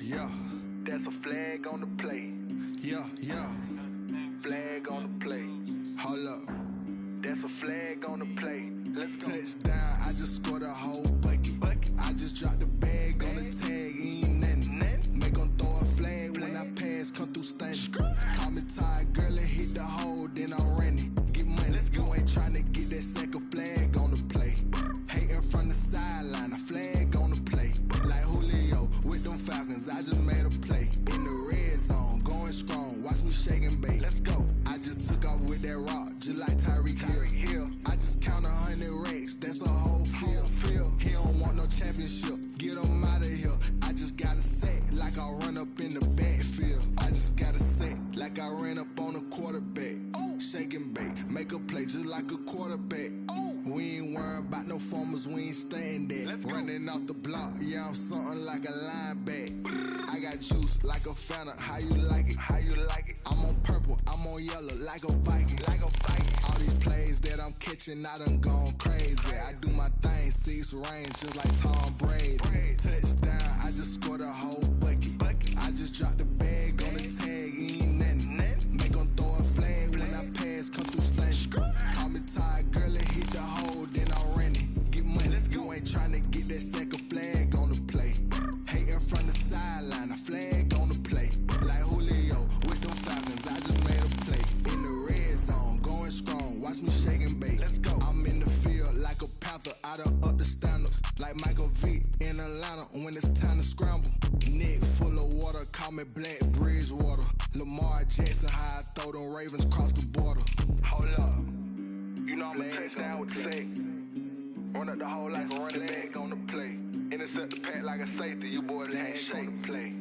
yeah. That's a flag on the play. Yeah, yeah. Flag on the play. Hold up. That's a flag on the play. Let's go. Touchdown, I just scored a whole bucket. I just dropped the bag on the tag, ain't nothing. Make 'em throw a flag when I pass, come through stunning. Call me tired, girl, and hit the hole, then I'm running. Get money, you ain't tryna get that second flag on the play. Hating from the sideline, a flag on the play. Like Julio with them Falcons, I just made a play. In the red zone, going strong, watch me shake and bake. Let's go. I just took off with that rock, just like Tyreek Hill. I just count 100 racks, that's a whole field. He don't want no championship, get him out of here. I just got a set, like I run up in the backfield. I just got a set, like I ran up on a quarterback. Shake and bake, make a play just like a quarterback. We ain't worrying about no formers, we ain't staying there. Running off the block, yeah, I'm something like a lineback. I got juice like a Fanta, how you like it? How you like it? I'm on purple, I'm on yellow, like a Viking. All these plays that I'm catching, I done gone crazy. I do my thing, 6 range, just like Tom Brady. Touchdown, I just scored a whole bucket. I just dropped the bag on the tag, ain't nothing. Make 'em throw a flag when I pass, come through stunning. Call me tired, girl, and hit the hole, then I'm running. Get money, you ain't tryna get that second flag on the play. Hating from the sideline, a flag on the play. Like Julio with them Falcons, I just made a play. In the red zone, going strong, watch me shake and bake. Let's go. I'm in the field like a panther, I done up the standards. Like Michael Vick in Atlanta when it's time to scramble. Neck full of water, call me Black Bridgewater. Lamar Jackson, how I throw them Ravens cross the border. Hold up. You know I'm a touchdown with the sack. Run up the whole like a running back on the play. Intercept the pack like a safety, you boys handshake the play.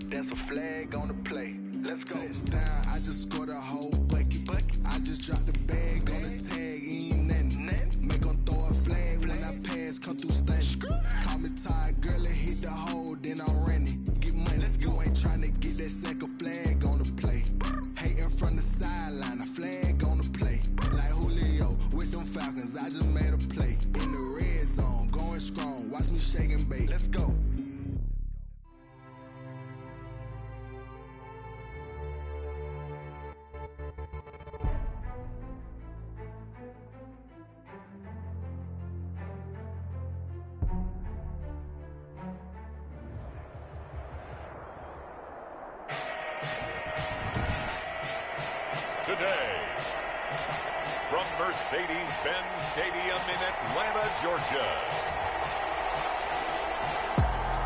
That's a flag on the play. Let's go. Touchdown, I just scored a whole bucket. I just dropped the bag on the tag, ain't nothing. Make 'em throw a flag when I pass, come through stunning. Call me tired, girl, and hit the hole, then I'm running. Get money, you ain't tryna get that second flag on the play. Hating from the sideline, a flag on the play. Like Julio with them Falcons, I just made a play. In the red zone, going strong, watch me shake and bake. Let's go. Today, from Mercedes-Benz Stadium in Atlanta, Georgia,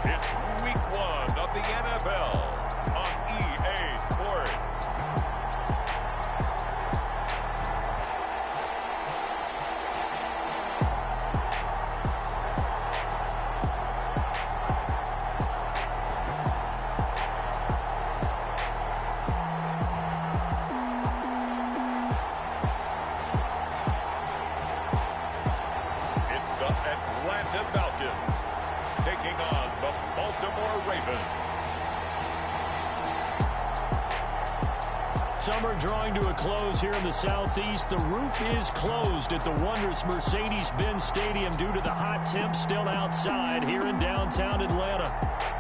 it's Week 1 of the NFL on EA Sports. Atlanta Falcons taking on the Baltimore Ravens. Summer drawing to a close here in the Southeast. The roof is closed at the wondrous Mercedes-Benz Stadium due to the hot temps still outside here in downtown Atlanta.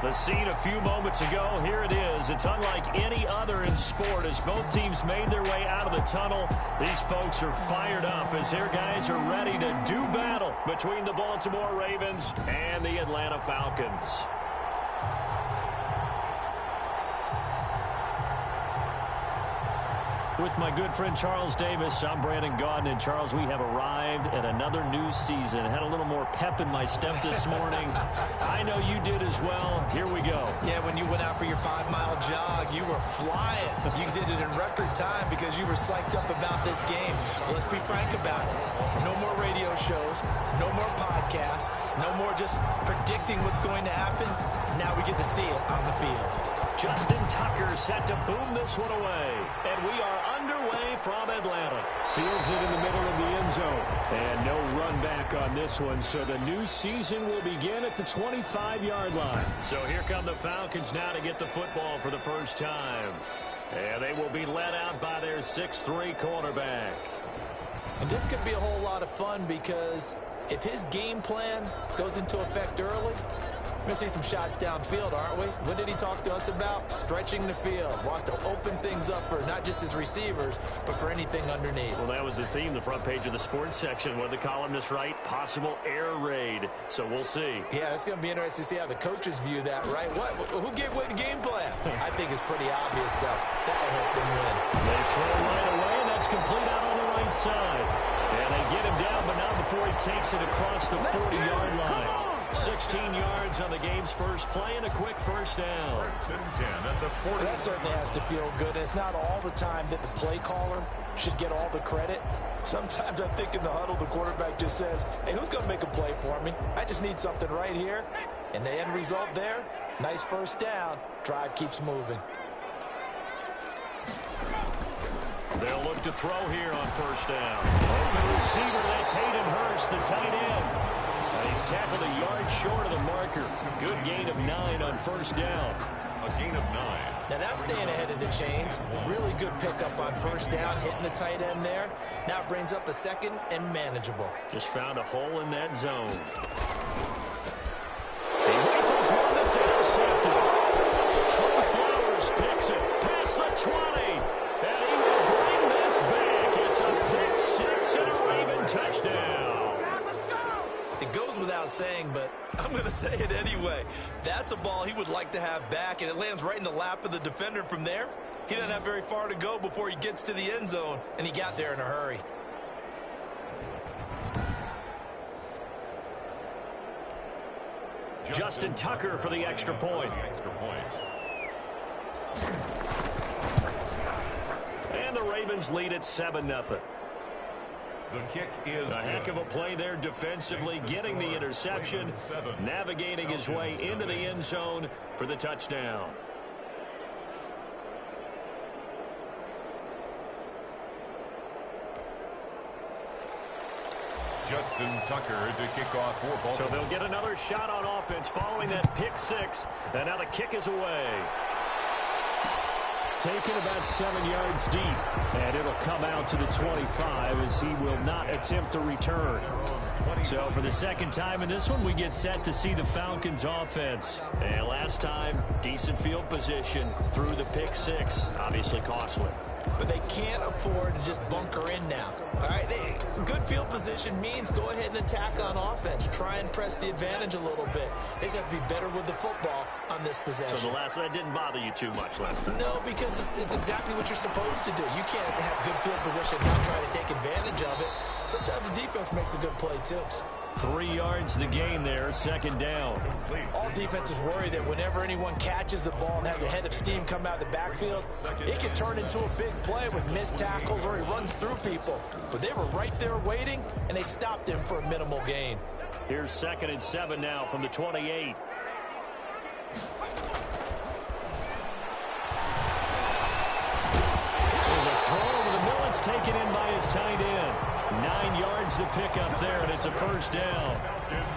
The scene a few moments ago, here it is. It's unlike any other in sport as both teams made their way out of the tunnel. These folks are fired up as their guys are ready to do battle between the Baltimore Ravens and the Atlanta Falcons. With my good friend Charles Davis, I'm Brandon Gaudin. And Charles, we have arrived at another new season. Had a little more pep in my step this morning. I know you did as well. Here we go. Yeah, when you went out for your 5-mile jog, you were flying. You did it in record time because you were psyched up about this game. But let's be frank about it. No more radio shows, no more podcasts, no more just predicting what's going to happen. Now we get to see it on the field. Justin Tucker set to boom this one away. And we are underway from Atlanta. Fields it in the middle of the end zone. And no run back on this one. So the new season will begin at the 25-yard line. So here come the Falcons now to get the football for the first time. And they will be led out by their 6'3" quarterback. And this could be a whole lot of fun because if his game plan goes into effect early, We're going to see some shots downfield, aren't we? What did he talk to us about? Stretching the field. Wants to open things up for not just his receivers, but for anything underneath. Well, that was the theme, the front page of the sports section. What the columnists write? Possible air raid. So we'll see. Yeah, it's going to be interesting to see how the coaches view that, right? Who gave away the game plan? I think it's pretty obvious, though. That'll help them win. They throw right away, and that's complete out on the right side. And they get him down, but not before he takes it across the 40-yard line. 16 yards on the game's first play and a quick first down. First and 10 at the 40. That certainly has to feel good. It's not all the time that the play caller should get all the credit. Sometimes I think in the huddle, the quarterback just says, hey, who's going to make a play for me? I just need something right here. And the end result there, nice first down. Drive keeps moving. They'll look to throw here on first down. Open receiver, that's Hayden Hurst, the tight end. He's tackled a yard short of the marker. Good gain of 9 on first down. A gain of 9. Now that's staying ahead of the chains. Really good pickup on first down, hitting the tight end there. Now it brings up a second and manageable. Just found a hole in that zone. He rifles one that's intercepted. Trey Flowers picks it past the 20. And he will bring this back. It's a pick 6 and a Raven touchdown. It goes without saying, but I'm going to say it anyway. That's a ball he would like to have back, and it lands right in the lap of the defender from there. He doesn't have very far to go before he gets to the end zone, and he got there in a hurry. Justin Tucker for the extra point. And the Ravens lead at 7-0. The kick is a heck of a play there defensively, getting the interception, navigating his way into the end zone for the touchdown. Justin Tucker to kick off for Baltimore. So they'll get another shot on offense following that pick 6, and now the kick is away. Taken about 7 yards deep, and it'll come out to the 25 as he will not attempt to return. So for the second time in this one, we get set to see the Falcons offense. And last time, decent field position through the pick 6, obviously costly. But they can't afford to just bunker in now. All right, good field position means go ahead and attack on offense. Try and press the advantage a little bit. They just have to be better with the football on this possession. So the last one didn't bother you too much last time? No, because it's exactly what you're supposed to do. You can't have good field position and not try to take advantage of it. Sometimes the defense makes a good play, too. 3 yards the gain there, second down. All defenses worry that whenever anyone catches the ball and has a head of steam come out of the backfield, it can turn into a big play with missed tackles or he runs through people. But they were right there waiting, and they stopped him for a minimal gain. Here's 2nd and 7 now from the 28. There's a throw over the middle. It's taken in by his tight end. 9 yards to pick up there, and it's a first down.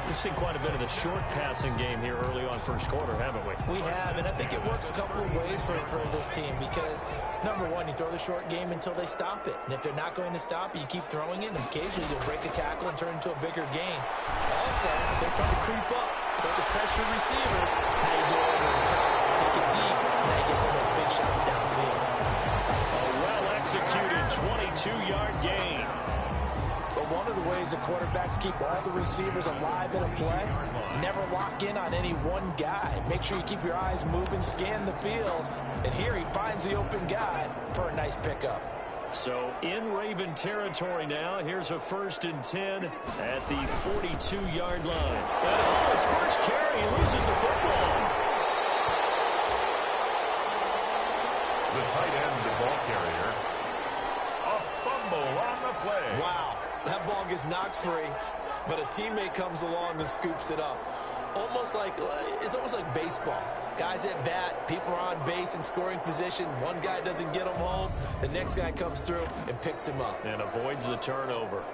We've seen quite a bit of the short passing game here early on first quarter, haven't we? We have, and I think it works a couple of ways for this team because, number one, you throw the short game until they stop it. And if they're not going to stop it, you keep throwing it, and occasionally you'll break a tackle and turn it into a bigger gain. Also, if they start to creep up, start to pressure receivers, now you go over the top, take it deep, and now you get some of those big shots downfield. A well-executed 22-yard gain. But one of the ways the quarterbacks keep all the receivers alive in a play, never lock in on any one guy. Make sure you keep your eyes moving, scan the field, and here he finds the open guy for a nice pickup. So in Raven territory now, here's a 1st and 10 at the 42-yard line. And on his first carry, he loses the football. The tight end, the ball carrier. A fumble on the play. Wow. That ball gets knocked free, but a teammate comes along and scoops it up. It's almost like baseball. Guys at bat, people are on base in scoring position. One guy doesn't get him home. The next guy comes through and picks him up. And avoids the turnover.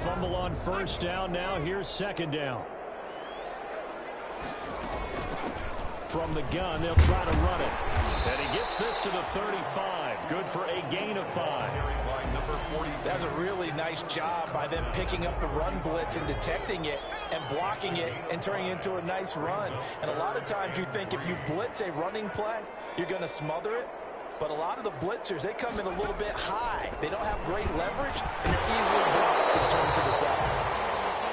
Fumble on first down. Now here's 2nd down. from the gun. They'll try to run it. And he gets this to the 35. Good for a gain of 5. That's a really nice job by them picking up the run blitz and detecting it and blocking it and turning it into a nice run. And a lot of times you think if you blitz a running play, you're going to smother it. But a lot of the blitzers, they come in a little bit high. They don't have great leverage, and they're easily blocked and turned to the side.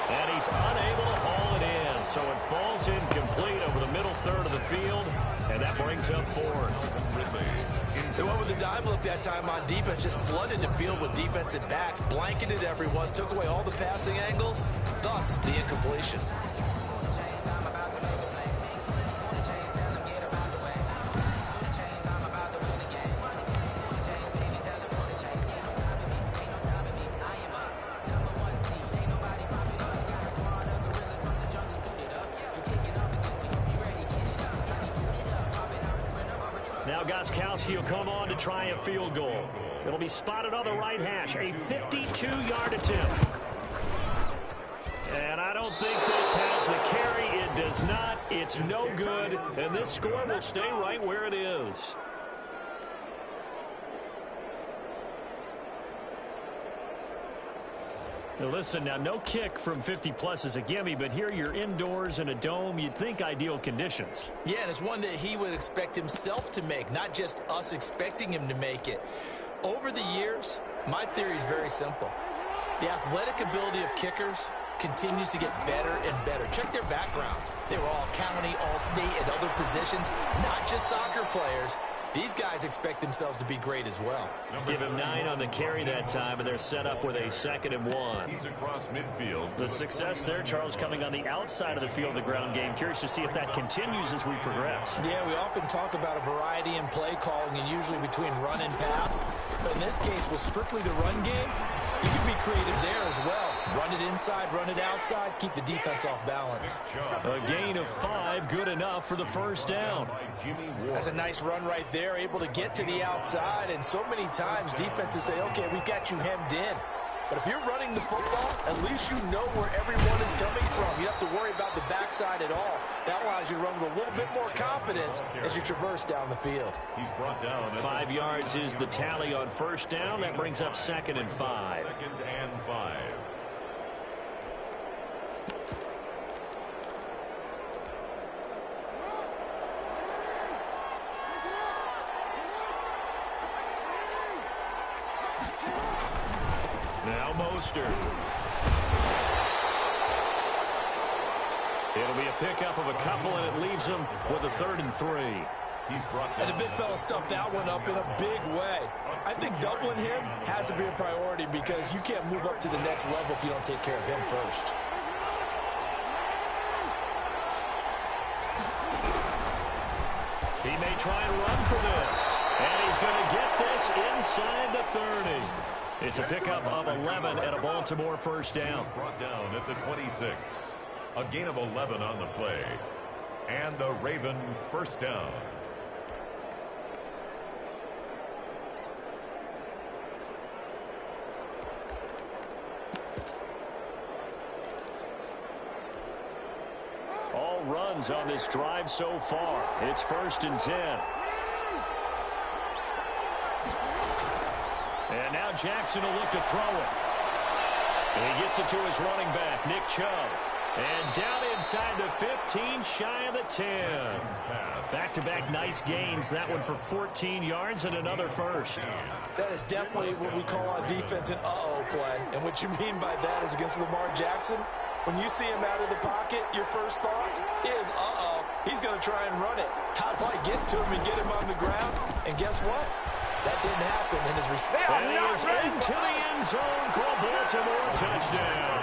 And he's unable to haul it in, so it falls incomplete over the middle third of the field, and that brings up 4th. They went with the dime look that time on defense, just flooded the field with defensive backs, blanketed everyone, took away all the passing angles, thus the incompletion. Now Gostkowski will come on to try a field goal. It'll be spotted on the right hash, a 52-yard attempt. And I don't think this has the carry. It does not. It's no good. And this score will stay right where it is. Now listen, now no kick from 50-plus is a gimme, but here you're indoors in a dome. You'd think ideal conditions. Yeah, and it's one that he would expect himself to make, not just us expecting him to make it. Over the years, my theory is very simple. The athletic ability of kickers continues to get better and better. Check their backgrounds. They were all county, all state, at other positions, not just soccer players. These guys expect themselves to be great as well. Give him 9 on the carry that time, and they're set up with a 2nd and 1. He's across midfield. The success there, Charles, coming on the outside of the field, the ground game. Curious to see if that continues as we progress. Yeah, we often talk about a variety in play calling and usually between run and pass. But in this case, with strictly the run game, you can be creative there as well. Run it inside, run it outside, keep the defense off balance. A gain of 5, good enough for the first down. That's a nice run right there, able to get to the outside. And so many times defenses say, okay, we've got you hemmed in. But if you're running the football, at least you know where everyone is coming from. You don't have to worry about the backside at all. That allows you to run with a little bit more confidence as you traverse down the field. He's brought down 5 yards is the tally on first down. That brings up 2nd and 5. 2nd and 5. Now Mostert. It'll be a pickup of a couple, and it leaves them with a 3rd and 3. He's brought And down. the big fella stuffed that one up in a big way. I think doubling him has to be a priority because you can't move up to the next level if you don't take care of him first. He may try and run for this. And he's going to get this inside the 30. It's a pickup of 11 and a Baltimore first down. Brought down at the 26. A gain of 11 on the play. And a Raven first down. All runs on this drive so far. It's 1st and 10. And now Jackson will look to throw it. And he gets it to his running back, Nick Chubb. And down inside the 15, shy of the 10. Back-to-back nice gains. That one for 14 yards and another first. That is definitely what we call on defense an uh-oh play. And what you mean by that is against Lamar Jackson, when you see him out of the pocket, your first thought is, uh-oh, he's going to try and run it. How do I get to him and get him on the ground? And guess what? That didn't happen in his respect. And he is into the end zone for a Baltimore touchdown.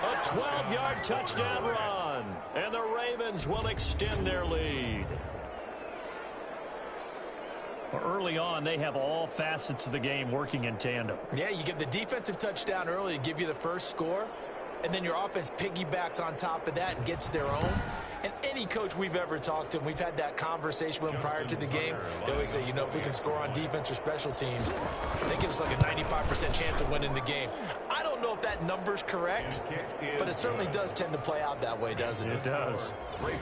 A 12-yard touchdown run. And the Ravens will extend their lead. Early on, they have all facets of the game working in tandem. Yeah, you get the defensive touchdown early to give you the first score, and then your offense piggybacks on top of that and gets their own. And any coach we've ever talked to, and we've had that conversation with them prior to the game, they always say, you know, if we can score on defense or special teams, they give us like a 95% chance of winning the game. I don't don't know if that number's correct, but it certainly does tend to play out that way, doesn't it? It does.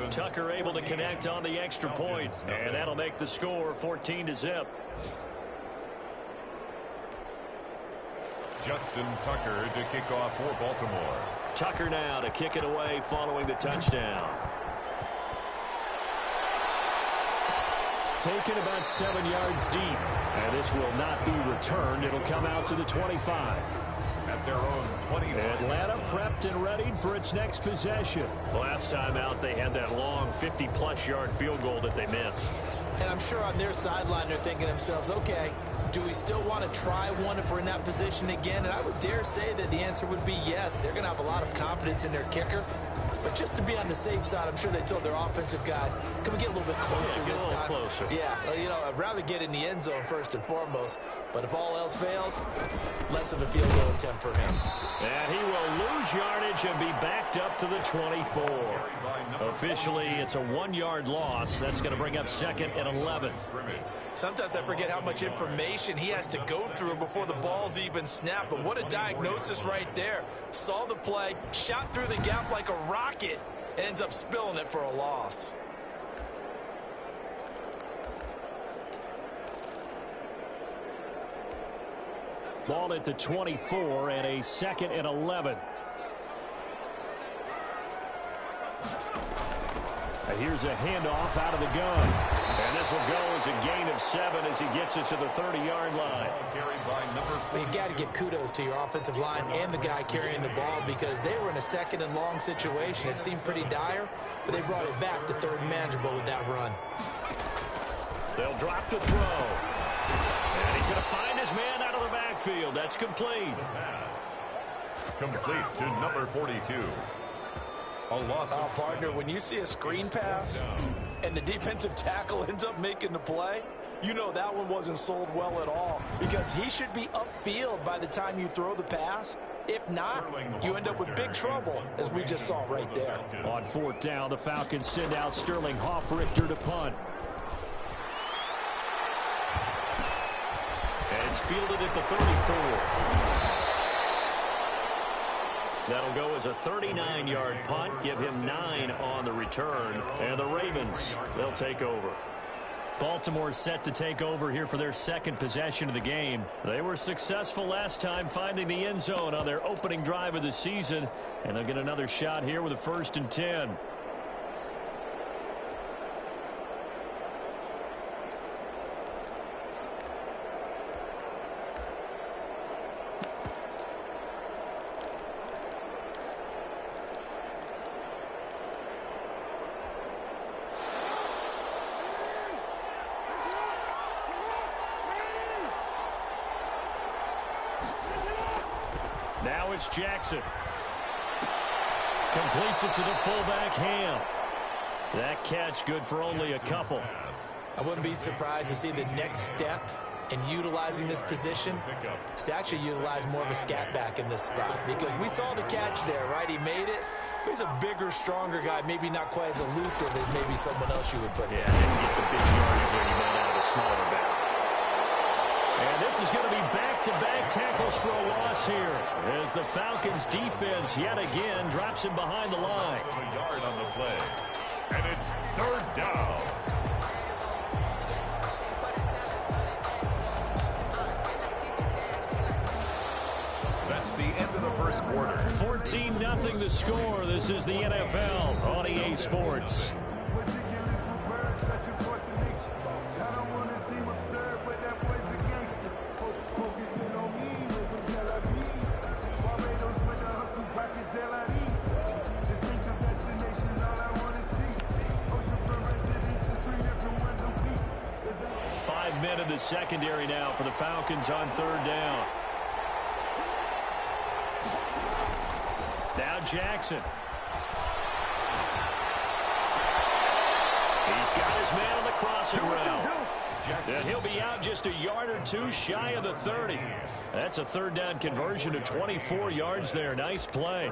Tucker able to connect on the extra point, and that'll make the score 14-0. Justin Tucker to kick off for Baltimore. Tucker now to kick it away following the touchdown. Taken about 7 yards deep, and this will not be returned. It'll come out to the 25. At their own 20. Atlanta prepped and readied for its next possession. Last time out, they had that long 50-plus yard field goal that they missed. And I'm sure on their sideline they're thinking to themselves, okay, do we still want to try one if we're in that position again? And I would dare say that the answer would be yes. They're going to have a lot of confidence in their kicker. But just to be on the safe side, I'm sure they told their offensive guys, can we get a little bit closer this time? Closer. Yeah, you know, I'd rather get in the end zone first and foremost. But if all else fails, less of a field goal attempt for him. And he will lose yardage and be backed up to the 24. Officially, it's a 1-yard loss. That's going to bring up 2nd and 11. Sometimes I forget how much information he has to go through before the ball's even snapped. But what a diagnosis right there. Saw the play, shot through the gap like a rocket, ends up spilling it for a loss. Ball at the 24 and a 2nd and 11. Here's a handoff out of the gun. And this will go as a gain of 7 as he gets it to the 30-yard line. Well, you got to give kudos to your offensive line and the guy carrying the ball because they were in a 2nd and long situation. It seemed pretty dire, but they brought it back to 3rd and manageable with that run. They'll drop to throw. And he's going to find his man out of the backfield. That's complete. Complete to number 42. A loss of partner, when you see a screen pass and the defensive tackle ends up making the play, you know that one wasn't sold well at all because he should be upfield by the time you throw the pass. If not, you end up with big trouble, as we just saw right there. On 4th down, the Falcons send out Sterling Hoffrichter to punt. And it's fielded at the 34. That'll go as a 39-yard punt, give him 9 on the return. And the Ravens, they'll take over. Baltimore set to take over here for their 2nd possession of the game. They were successful last time finding the end zone on their opening drive of the season. And they'll get another shot here with a 1st and 10. Now it's Jackson. Completes it to the fullback, Ham. That catch good for only a couple. I wouldn't be surprised to see the next step in utilizing this position is to actually utilize more of a scat back in this spot because we saw the catch there, right? He made it. But he's a bigger, stronger guy, maybe not quite as elusive as maybe someone else you would put in. Yeah, didn't get the big yardage that he might out of a smaller back. And this is going to be back-to-back tackles for a loss here as the Falcons defense yet again drops him behind the line. A yard on the play. And it's 3rd down. That's the end of the first quarter. 14-0 the score. This is the NFL on EA Sports. In the secondary now for the Falcons on 3rd down. Now Jackson. He's got his man on the crossing route. And he'll be out just a yard or two shy of the 30. That's a 3rd down conversion of 24 yards there. Nice play.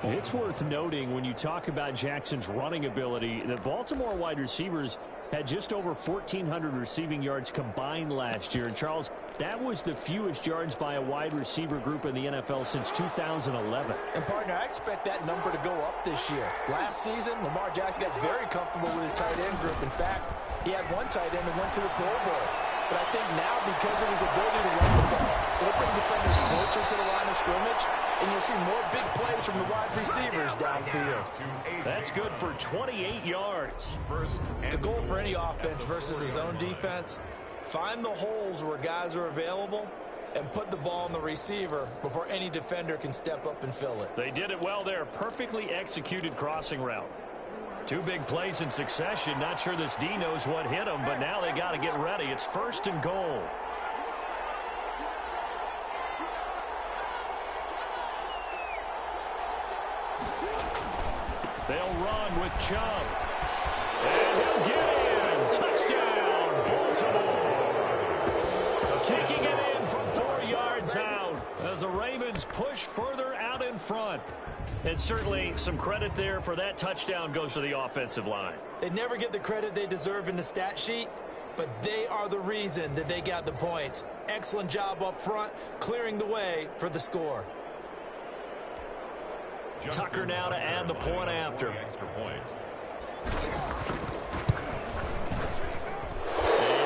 It's worth noting when you talk about Jackson's running ability, the Baltimore wide receivers had just over 1,400 receiving yards combined last year. And Charles, That was the fewest yards by a wide receiver group in the NFL since 2011. And, partner, I expect that number to go up this year. Last season, Lamar Jackson got very comfortable with his tight end group. In fact, he had one tight end that went to the Pro Bowl. But I think now, because of his ability to run the ball, it'll bring defenders closer to the line of scrimmage, and you'll see more big plays from the wide receivers downfield. That's good for 28 yards. The goal for any offense versus his own defense, find the holes where guys are available and put the ball on the receiver before any defender can step up and fill it. They did it well there. Perfectly executed crossing route. Two big plays in succession. Not sure this D knows what hit him, but now they got to get ready. It's 1st and goal. They'll run with Chubb. And he'll get in. Touchdown, Baltimore. Taking it in from 4 yards out as the Ravens push further out in front. And certainly some credit there for that touchdown goes to the offensive line. They never get the credit they deserve in the stat sheet, but they are the reason that they got the points. Excellent job up front, clearing the way for the score. Tucker now to add the point after. And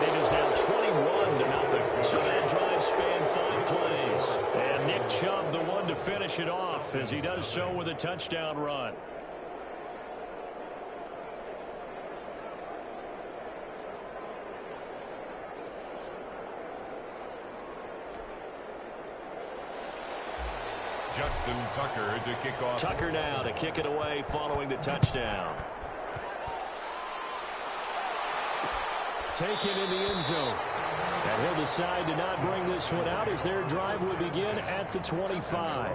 it is now 21-0. So that drive spanned 5 plays. And Nick Chubb, the one to finish it off, as he does so with a touchdown run. Justin Tucker to kick off. Tucker now to kick it away following the touchdown. Taken in the end zone. And he'll decide to not bring this one out as their drive will begin at the 25.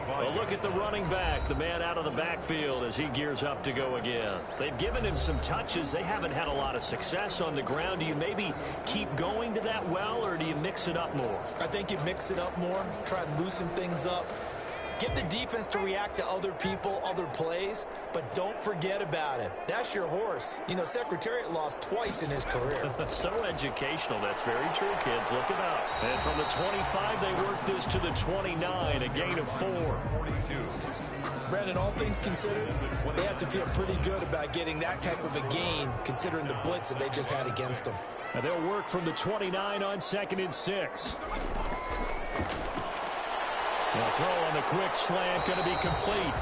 Well, look at the running back, the man out of the backfield as he gears up to go again. They've given him some touches. They haven't had a lot of success on the ground. Do you maybe keep going to that well, or do you mix it up more? I think you mix it up more, try and loosen things up. Get the defense to react to other people, other plays, but don't forget about it. That's your horse. You know, Secretariat lost twice in his career. So educational. That's very true, kids. Look it up. And from the 25, they work this to the 29, a gain of 4. 42. Brandon, all things considered, they have to feel pretty good about getting that type of a gain, considering the blitz that they just had against them. And they'll work from the 29 on 2nd and 6. The throw on the quick slant going to be complete.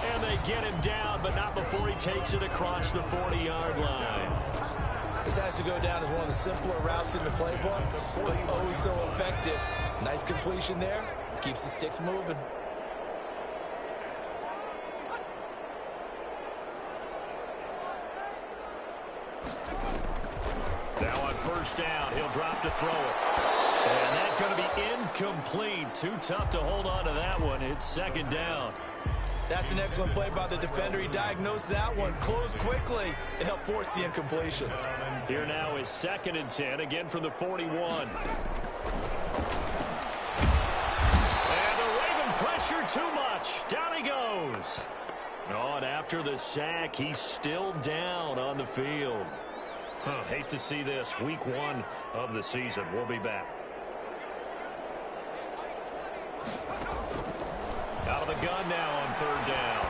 And they get him down, but not before he takes it across the 40-yard line. This has to go down as one of the simpler routes in the playbook, but oh so effective. Nice completion there. Keeps the sticks moving. Now on 1st down, he'll drop to throw it. And that's going to be incomplete. Too tough to hold on to that one. It's 2nd down. That's an excellent play by the defender. He diagnosed that one, closed quickly, and helped force the incompletion. Here now is 2nd and 10, again from the 41. And the Raven pressure too much. Down he goes. Oh, and after the sack, he's still down on the field. Hate to see this. Week 1 of the season. We'll be back. Out of the gun now on 3rd down.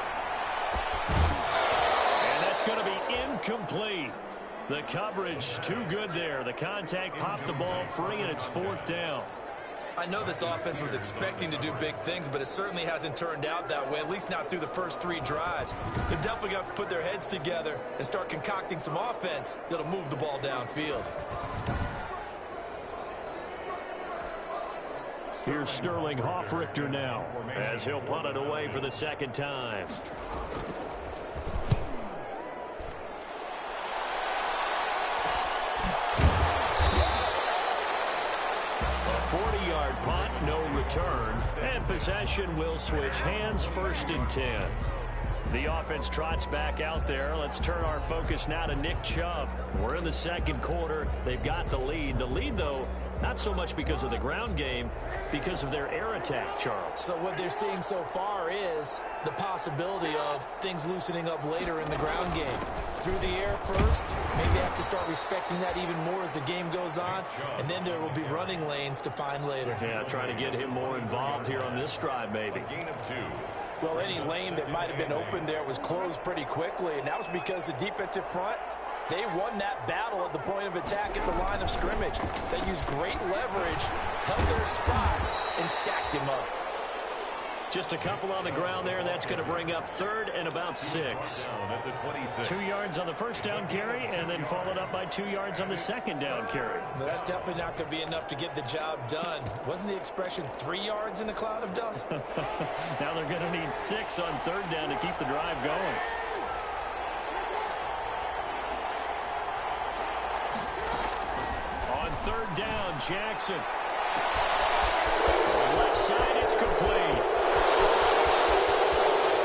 And that's going to be incomplete. The coverage too good there. The contact popped the ball free, and it's 4th down. I know this offense was expecting to do big things, but it certainly hasn't turned out that way, at least not through the first 3 drives. They're definitely going to have to put their heads together and start concocting some offense that'll move the ball downfield. Here's Sterling Hoffrichter now as he'll punt it away for the 2nd time. A 40-yard punt, no return, and possession will switch hands. 1st and 10. The offense trots back out there. Let's turn our focus now to Nick Chubb. We're in the second quarter. They've got the lead. The lead, though, not so much because of the ground game, because of their air attack, Charles. So what they're seeing so far is the possibility of things loosening up later in the ground game. Through the air first, maybe they have to start respecting that even more as the game goes on, and then there will be running lanes to find later. Yeah, trying to get him more involved here on this drive, maybe. Gain of 2. Well, any lane that might have been open there was closed pretty quickly, and that was because the defensive front, they won that battle at the point of attack at the line of scrimmage. They used great leverage, held their spot, and stacked him up. Just a couple on the ground there, and that's going to bring up 3rd and about 6. Down at the 26. 2 yards on the first down carry, and then followed up by 2 yards on the second down carry. But that's definitely not going to be enough to get the job done. Wasn't the expression 3 yards in a cloud of dust? Now they're going to need 6 on 3rd down to keep the drive going. On 3rd down, Jackson. From the left side, it's complete.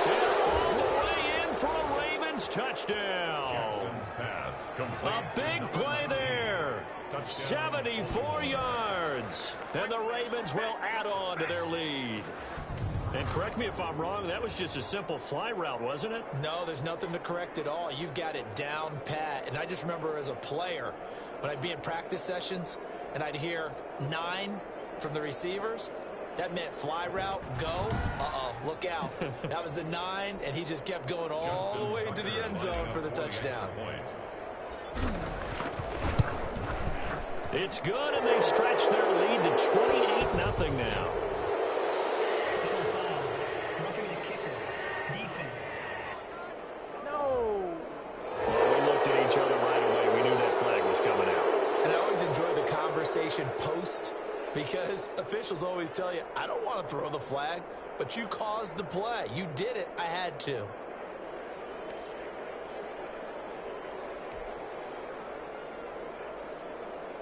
All the way in for a Ravens touchdown. Jackson's pass complete. A big play there. 74 yards. And the Ravens will add on to their lead. And correct me if I'm wrong, that was just a simple fly route, wasn't it? No, there's nothing to correct at all. You've got it down pat. And I just remember as a player, when I'd be in practice sessions and I'd hear 9 from the receivers, that meant fly route, go. Uh-oh, look out. That was the 9, and he just kept going all the way into the end zone for the touchdown. It's good, and they stretch their lead to 28-0 now. Personal foul. Roughing the kicker. Defense. No. Well, we looked at each other right away. We knew that flag was coming out. And I always enjoy the conversation post, because officials always tell you, I don't want to throw the flag, but you caused the play. You did it. I had to.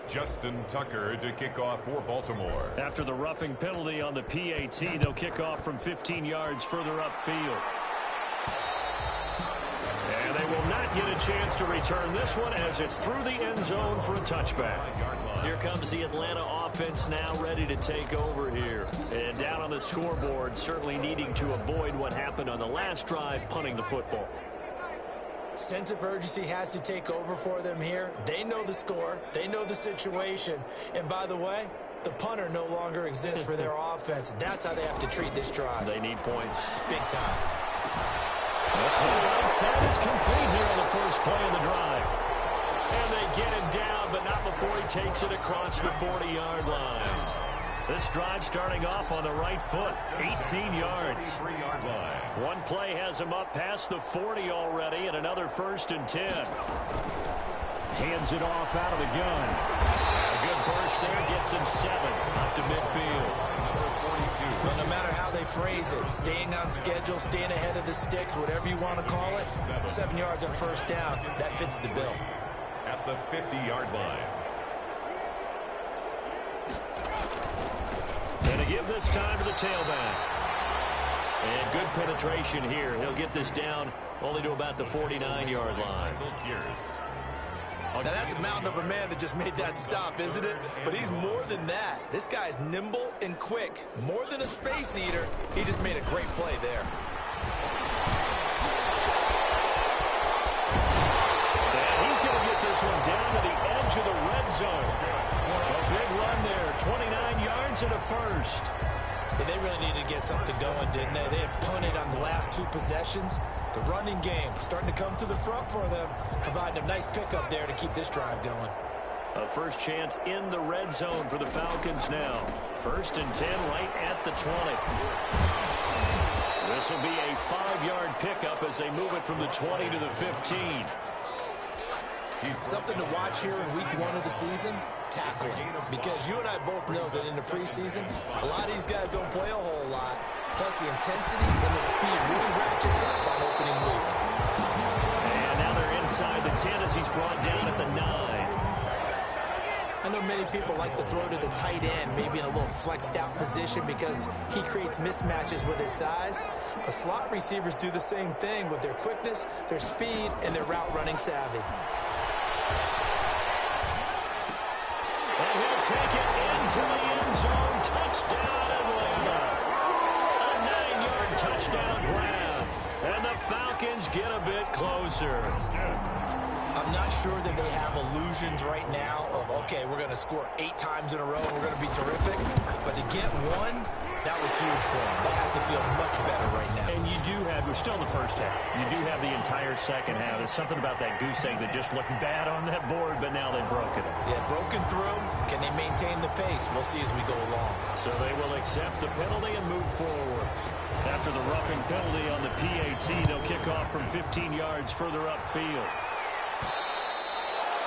Justin Tucker to kick off for Baltimore. After the roughing penalty on the PAT, they'll kick off from 15 yards further upfield. And they will not get a chance to return this one as it's through the end zone for a touchback. Here comes the Atlanta offense now ready to take over here. And down on the scoreboard, certainly needing to avoid what happened on the last drive, punting the football. Sense of urgency has to take over for them here. They know the score. They know the situation. And by the way, the punter no longer exists for their offense. That's how they have to treat this drive. They need points. Big time. That's the right side is complete here on the first play of the drive. And they get him down, but not before he takes it across the 40-yard line. This drive starting off on the right foot, 18 yards. 43-yard line. One play has him up past the 40 already, and another 1st and 10. Hands it off out of the gun. A good burst there, gets him 7 up to midfield. But no matter how they phrase it, staying on schedule, staying ahead of the sticks, whatever you want to call it, 7 yards on first down, that fits the bill. At the 50-yard line. And to give this time to the tailback. And good penetration here. He'll get this down only to about the 49-yard line. Now that's a mountain of a man that just made that stop, isn't it? But he's more than that. This guy's nimble and quick. More than a space eater. He just made a great play there. And he's going to get this one down to the edge of the red zone. A big run there, 29 yards and a first. Yeah, they really needed to get something going, didn't they? They had punted on the last 2 possessions. The running game starting to come to the front for them, providing a nice pickup there to keep this drive going. A first chance in the red zone for the Falcons now. 1st and 10 right at the 20. This will be a 5-yard pickup as they move it from the 20 to the 15. Something to watch here in week 1 of the season, tackling. Because you and I both know that in the preseason, a lot of these guys don't play a whole lot. Plus the intensity and the speed really ratchets up on opening week. And now they're inside the 10 as he's brought down at the 9. I know many people like to throw to the tight end, maybe in a little flexed out position because he creates mismatches with his size. But slot receivers do the same thing with their quickness, their speed, and their route running savvy. And he'll take it into the end zone. Touchdown, Atlanta. A 9-yard touchdown grab. And the Falcons get a bit closer. I'm not sure that they have illusions right now of, okay, we're going to score 8 times in a row and we're going to be terrific. But to get one, that was huge for them. That has to feel much better right now. And you do have, we're still in the first half. You do have the entire second half. There's something about that goose egg that just looked bad on that board, but now they've broken it. Yeah, broken through. Can they maintain the pace? We'll see as we go along. So they will accept the penalty and move forward. After the roughing penalty on the PAT, they'll kick off from 15 yards further upfield.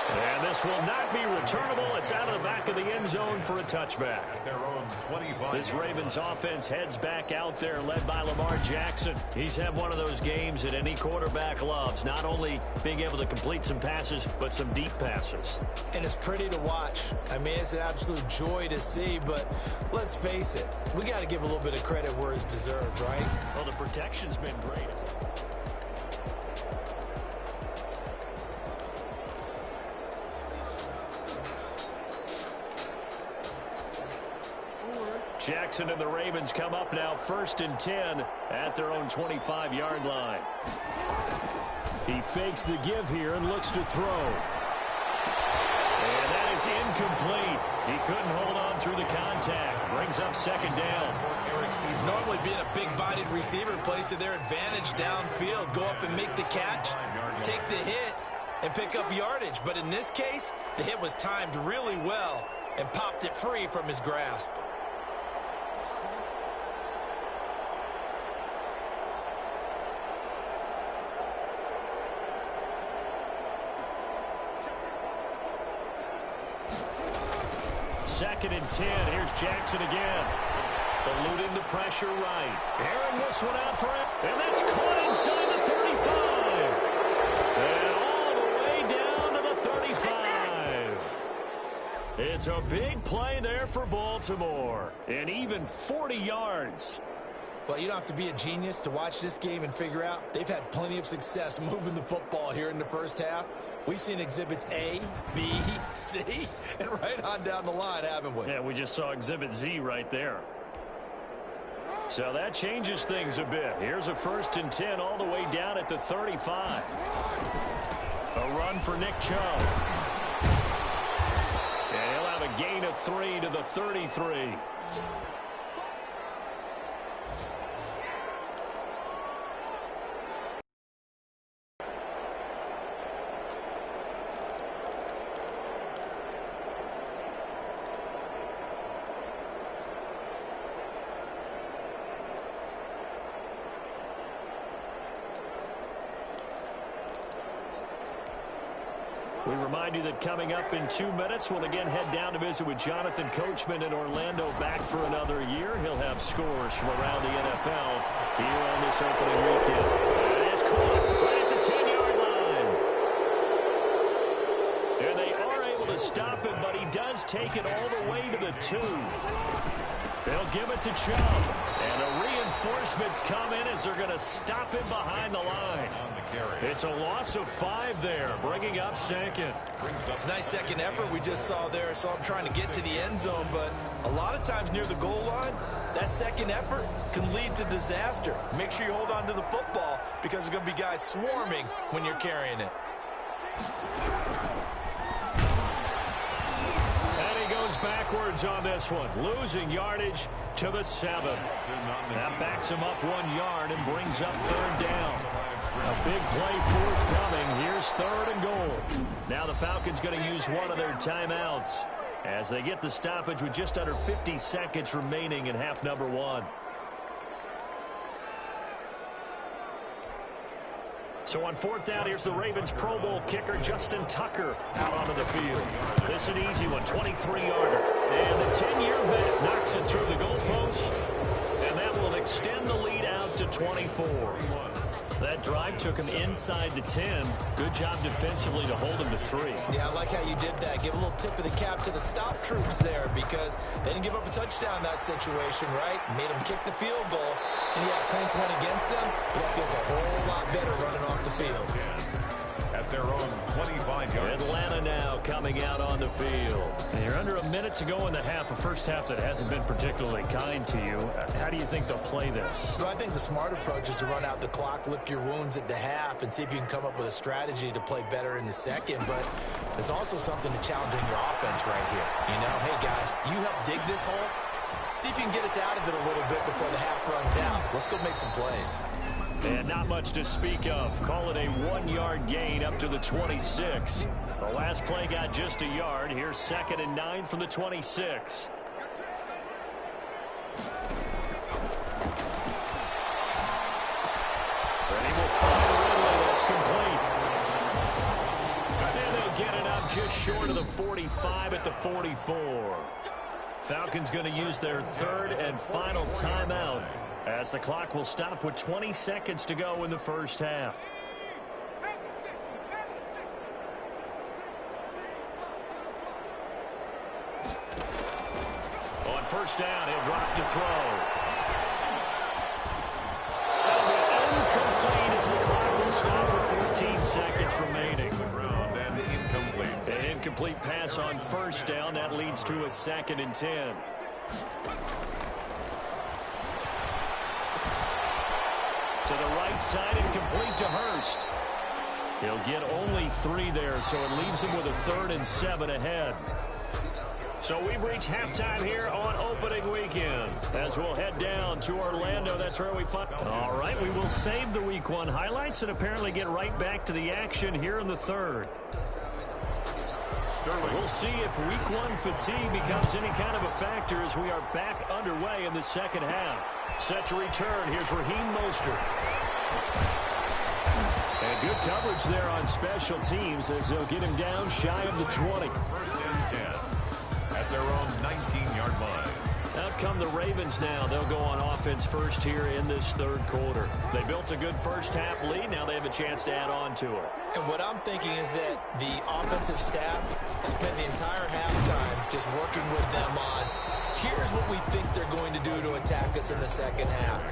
And this will not be returnable. It's out of the back of the end zone for a touchback. Their own 25. This Ravens offense heads back out there, led by Lamar Jackson. He's had one of those games that any quarterback loves, not only being able to complete some passes, but some deep passes. And it's pretty to watch. I mean, it's an absolute joy to see, but let's face it, we got to give a little bit of credit where it's deserved, right? Well, the protection's been great. Jackson and the Ravens come up now 1st and 10 at their own 25-yard line. He fakes the give here and looks to throw. And that is incomplete. He couldn't hold on through the contact. Brings up 2nd down. Normally being a big-bodied receiver plays to their advantage downfield. Go up and make the catch, take the hit, and pick up yardage. But in this case, the hit was timed really well and popped it free from his grasp. Second and 10. Here's Jackson again. Eluding the pressure right. Aaron this one out for him. And that's caught inside the 35. And all the way down to the 35. It's a big play there for Baltimore. And even 40 yards. Well, you don't have to be a genius to watch this game and figure out they've had plenty of success moving the football here in the first half. We've seen exhibits A, B, C, and right on down the line, haven't we? Yeah, we just saw exhibit Z right there. So that changes things a bit. Here's a 1st and 10 all the way down at the 35. A run for Nick Chubb. And he'll have a gain of 3 to the 33. We remind you that coming up in 2 minutes, we'll again head down to visit with Jonathan Coachman in Orlando, back for another year. He'll have scores from around the NFL here on this opening weekend. It is caught right at the 10-yard line. And they are able to stop him, but he does take it all the way to the 2. They'll give it to Chubb. And the reinforcements come in as they're going to him behind the line. It's a loss of 5 there, bringing up 2nd. It's a nice second effort we just saw there. So I'm trying to get to the end zone, but a lot of times near the goal line, that second effort can lead to disaster. Make sure you hold on to the football because there's going to be guys swarming when you're carrying it. Backwards on this one, losing yardage to the 7. That backs him up 1 yard and brings up 3rd down. A big play forthcoming. Here's 3rd and goal. Now the Falcons going to use one of their timeouts as they get the stoppage with just under 50 seconds remaining in half number 1. So on 4th down, here's the Ravens Pro Bowl kicker, Justin Tucker, out onto the field. This is an easy one, 23-yarder. And the 10-year vet knocks it through the goalpost, and that will extend the lead out to 24. That drive took him inside the 10. Good job defensively to hold him to 3. Yeah, I like how you did that. Give a little tip of the cap to the stop troops there because they didn't give up a touchdown in that situation, right? Made them kick the field goal. And, yeah, points went against them, but that feels a whole lot better running off the field. At their own 25-yard. Atlanta now coming out on the field. And you're under a minute to go in the half, a first half that hasn't been particularly kind to you. How do you think they'll play this? Well, I think the smart approach is to run out the clock, lick your wounds at the half, and see if you can come up with a strategy to play better in the second. But there's also something to challenging your offense right here. You know, hey, guys, you help dig this hole. See if you can get us out of it a little bit before the half runs out. Let's go make some plays. And not much to speak of. Call it a 1-yard gain up to the 26. The last play got just a yard. Here's 2nd and 9 from the 26. And he will find Ridley. That's complete. And they'll get it up just short of the 45 at the 44. Falcons going to use their 3rd and final timeout, as the clock will stop with 20 seconds to go in the first half. On first down, he'll drop to throw. Incomplete as the clock will stop with 14 seconds remaining. And incomplete. An incomplete pass on first down. That leads to a 2nd and 10. To the right side and complete to Hurst. He'll get only 3 there, so it leaves him with a 3rd and 7 ahead. So we've reached halftime here on opening weekend. As we'll head down to Orlando, that's where we find. All right, we will save the Week 1 highlights and apparently get right back to the action here in the 3rd. We'll see if Week 1 fatigue becomes any kind of a factor as we are back underway in the second half. Set to return. Here's Raheem Mostert. And good coverage there on special teams as they'll get him down shy of the 20. 1st and 10 at their own 19-yard line. Out come the Ravens now. They'll go on offense first here in this 3rd quarter. They built a good first half lead. Now they have a chance to add on to it. And what I'm thinking is that the offensive staff spent the entire halftime just working with them on, here's what we think they're going to do to attack us in the second half.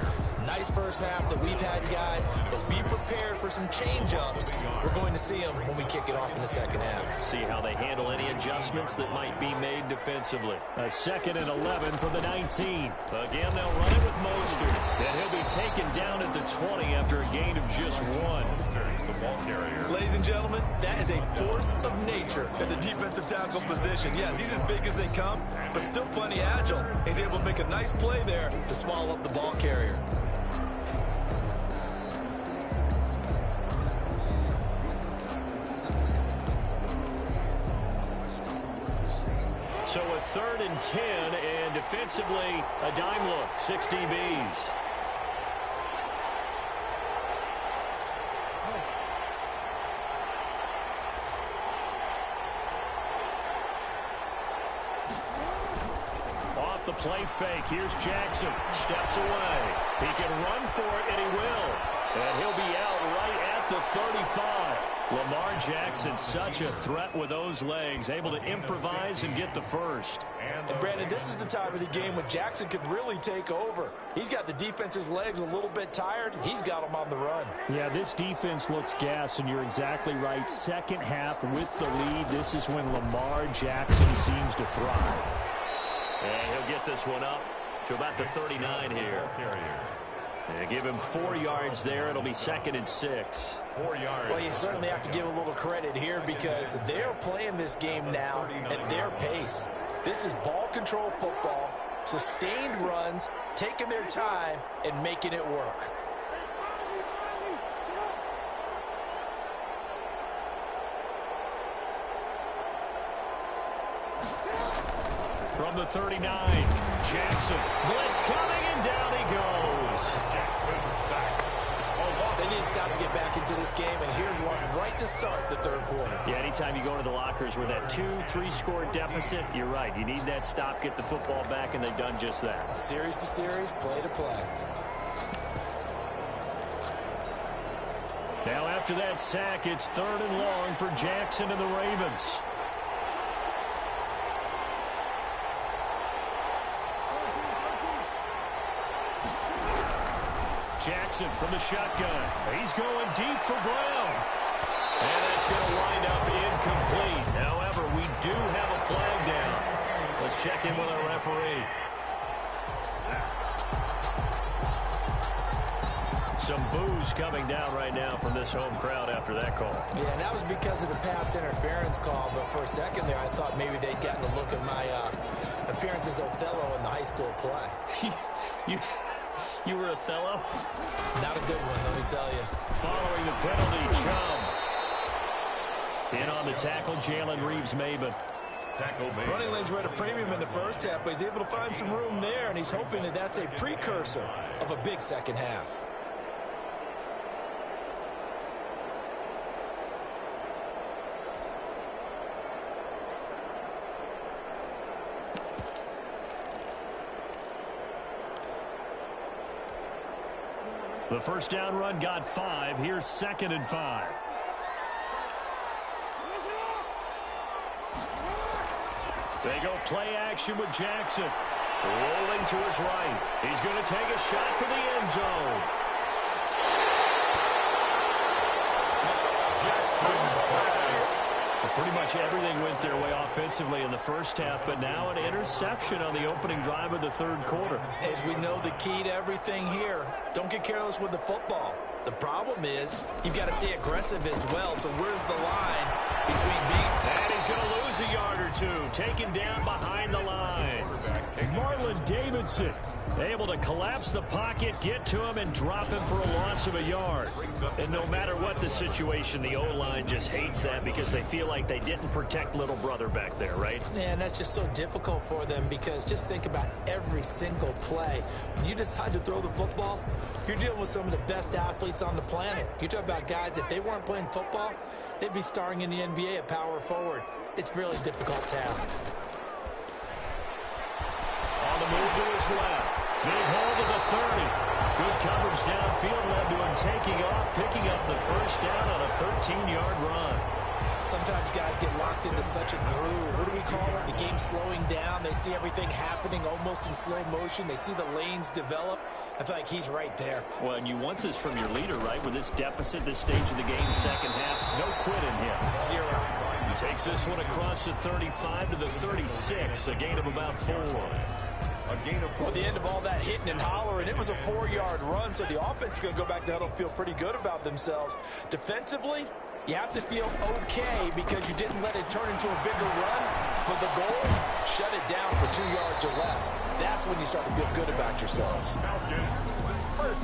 Nice first half that we've had, guys, but be prepared for some change-ups. We're going to see them when we kick it off in the second half. See how they handle any adjustments that might be made defensively. A 2nd and 11 for the 19. Again, they'll run it with Mostert. And he'll be taken down at the 20 after a gain of just 1. The ball carrier. Ladies and gentlemen, that is a force of nature at the defensive tackle position. Yes, he's as big as they come, but still plenty agile. He's able to make a nice play there to swallow up the ball carrier. So a 3rd and 10, and defensively, a dime look, 6 DBs. Off the play fake, here's Jackson, steps away. He can run for it, and he will. And he'll be out right at the 35. Lamar Jackson, such a threat with those legs, able to improvise and get the first. And Brandon, this is the time of the game when Jackson could really take over. He's got the defense's legs a little bit tired. He's got them on the run. Yeah, this defense looks gassed, and you're exactly right. Second half with the lead, this is when Lamar Jackson seems to thrive. And he'll get this one up to about the 39 here. They give him 4 yards there. It'll be 2nd and 6. 4 yards. Well, you certainly have to give a little credit here because they're playing this game now at their pace. This is ball control football, sustained runs, taking their time, and making it work. From the 39, Jackson. Blitz coming, and down he goes. Jackson sacked. They need to stop to get back into this game, and here's one right to start the 3rd quarter. Yeah, anytime you go to the lockers with that 2-3 score deficit, you're right. You need that stop, get the football back, and they've done just that. Series to series, play to play. Now after that sack, it's 3rd and long for Jackson and the Ravens. Jackson from the shotgun. He's going deep for Brown. And it's going to wind up incomplete. However, we do have a flag down. Let's check in with our referee. Some boos coming down right now from this home crowd after that call. Yeah, and that was because of the pass interference call. But for a second there, I thought maybe they'd gotten a look at my appearance as Othello in the high school play. You were Othello? Not a good one, let me tell you. Following the penalty, Chubb. In on the tackle, Jalen Reeves-Maybin. Running lanes were at a premium in the first half, but he's able to find some room there, and he's hoping that that's a precursor of a big second half. The first down run got 5. Here's 2nd and 5. They go play action with Jackson. Rolling to his right. He's going to take a shot for the end zone. Jackson's pass. Well, pretty much everything went their way offensively in the first half, but now an interception on the opening drive of the 3rd quarter. As we know, the key to everything here, don't get careless with the football. The problem is you've got to stay aggressive as well. So where's the line between being... And he's going to lose a yard or two. Taken down behind the line. Marlon Davidson able to collapse the pocket, get to him, and drop him for a loss of a yard. And no matter what the situation, the O-line just hates that because they feel like they didn't protect little brother back there, right? Yeah, and that's just so difficult for them because just think about every single play. When you decide to throw the football, you're dealing with some of the best athletes on the planet. You talk about guys, if they weren't playing football, they'd be starring in the NBA at power forward. It's a really difficult task. On the move to his left. Big hold of the 30. Good coverage downfield led to him taking off, picking up the first down on a 13-yard run. Sometimes guys get locked into such a groove. What do we call it? The game slowing down. They see everything happening almost in slow motion. They see the lanes develop. I feel like he's right there. Well, and you want this from your leader, right? With this deficit, this stage of the game, second half, no quit in him. 0. He takes this one across the 35 to the 36, a gain of about 4. Well, the end of all that hitting and hollering, it was a 4-yard run, so the offense is going to go back to huddle and feel pretty good about themselves. Defensively, you have to feel okay because you didn't let it turn into a bigger run. But the goal, shut it down for 2 yards or less. That's when you start to feel good about yourselves.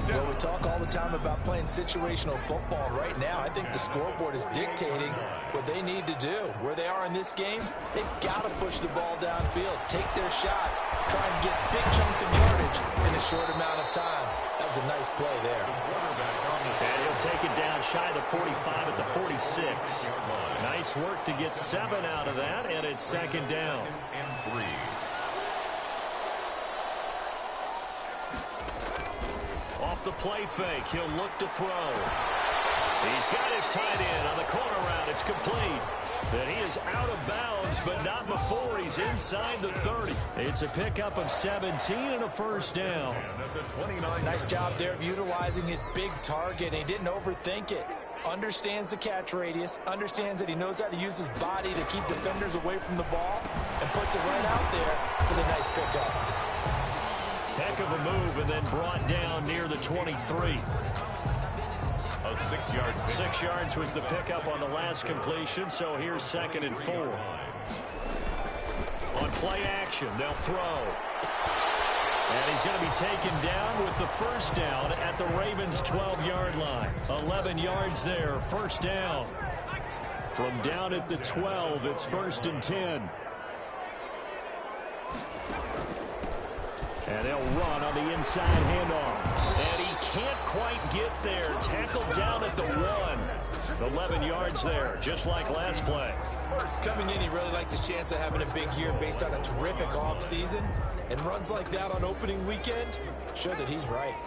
Well, we talk all the time about playing situational football. Right now, I think the scoreboard is dictating what they need to do. Where they are in this game, they've got to push the ball downfield, take their shots, try and get big chunks of yardage in a short amount of time. That was a nice play there. And he'll take it down shy of the 45 at the 46. Nice work to get 7 out of that, and it's 2nd down. And 3. Off the play fake, he'll look to throw. He's got his tight end on the corner route. It's complete. Then he is out of bounds, but not before he's inside the 30. It's a pickup of 17 and a first down. Nice job there of utilizing his big target. He didn't overthink it. Understands the catch radius, understands that he knows how to use his body to keep defenders away from the ball, and puts it right out there for the nice pickup. Heck of a move, and then brought down near the 23. A 6-yard pick. 6 yards was the pickup on the last completion, so here's 2nd and 4. On play action, they'll throw. And he's going to be taken down with the first down at the Ravens' 12-yard line. 11 yards there, first down. From down at the 12, it's 1st and 10. And they'll run on the inside handoff. And he can't quite get there. Tackled down at the 1. 11 yards there, just like last play. Coming in, he really liked his chance of having a big year based on a terrific offseason. And runs like that on opening weekend show that he's right.